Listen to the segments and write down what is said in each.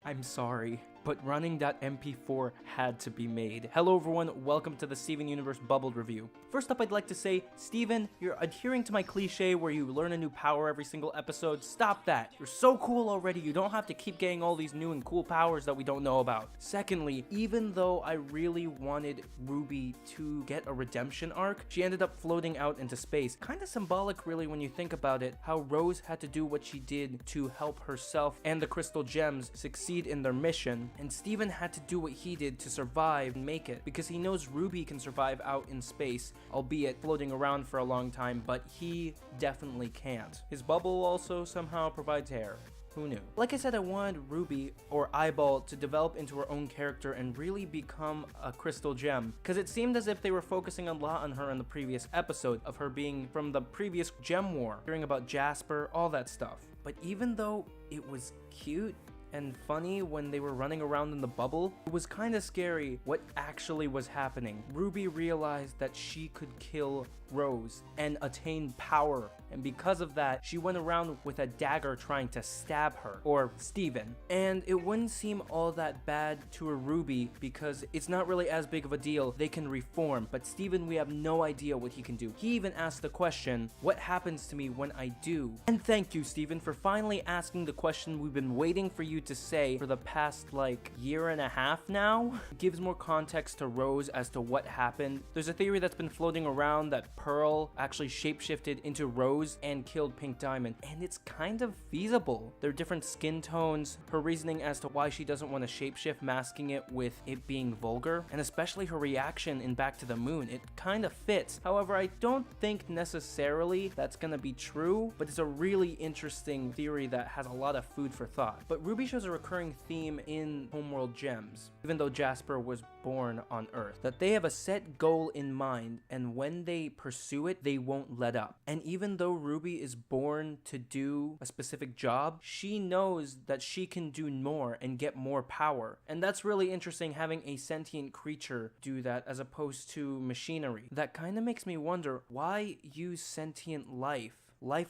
I'm sorry, but running.mp4 had to be made. Hello everyone, welcome to the Steven Universe Bubbled Review. First up, I'd like to say, Steven, you're adhering to my cliche where you learn a new power every single episode. Stop that. You're so cool already, you don't have to keep getting all these new and cool powers that we don't know about. Secondly, even though I really wanted Ruby to get a redemption arc, she ended up floating out into space. Kinda symbolic really when you think about it, how Rose had to do what she did to help herself and the Crystal Gems succeed in their mission, and Steven had to do what he did to survive and make it, because he knows Ruby can survive out in space, albeit floating around for a long time, but he definitely can't. His bubble also somehow provides hair. Who knew? Like I said, I wanted Ruby, or Eyeball, to develop into her own character and really become a Crystal Gem, because it seemed as if they were focusing a lot on her in the previous episode, of her being from the previous Gem War, hearing about Jasper, all that stuff. But even though it was cute and funny when they were running around in the bubble, it was kinda scary what actually was happening. Ruby realized that she could kill Rose and attain power, and because of that, she went around with a dagger trying to stab her, or Steven. And it wouldn't seem all that bad to a Ruby because it's not really as big of a deal, they can reform, but Steven, we have no idea what he can do. He even asked the question, what happens to me when I do? And thank you, Steven, for finally asking the question we've been waiting for you to say for the past like year and a half now. It gives more context to Rose as to what happened. There's a theory that's been floating around that Pearl actually shapeshifted into Rose and killed Pink Diamond, and it's kind of feasible. There are different skin tones, her reasoning as to why she doesn't want to shapeshift, masking it with it being vulgar, and especially her reaction in Back to the Moon, it kind of fits. However, I don't think necessarily that's gonna be true, but it's a really interesting theory that has a lot of food for thought. But Ruby shows a recurring theme in Homeworld Gems, even though Jasper was born on Earth, that they have a set goal in mind, and when they pursue it, they won't let up. And even though Ruby is born to do a specific job, she knows that she can do more and get more power. And that's really interesting, having a sentient creature do that as opposed to machinery. That kind of makes me wonder, why use sentient life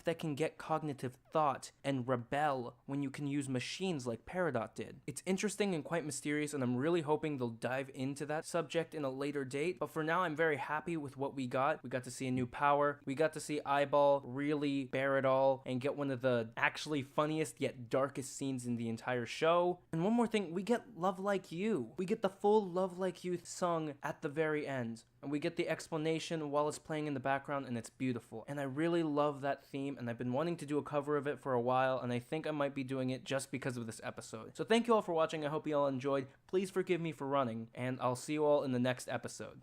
that can get cognitive thought and rebel when you can use machines like Peridot did? It's interesting and quite mysterious, and I'm really hoping they'll dive into that subject in a later date. But for now, I'm very happy with what we got. We got to see a new power. We got to see Eyeball really bear it all and get one of the actually funniest yet darkest scenes in the entire show. And one more thing, we get Love Like You. We get the full Love Like You sung at the very end. And we get the explanation while it's playing in the background, and it's beautiful. And I really love that theme, and I've been wanting to do a cover of it for a while, and I think I might be doing it just because of this episode. So thank you all for watching. I hope you all enjoyed. Please forgive me for running, and I'll see you all in the next episode.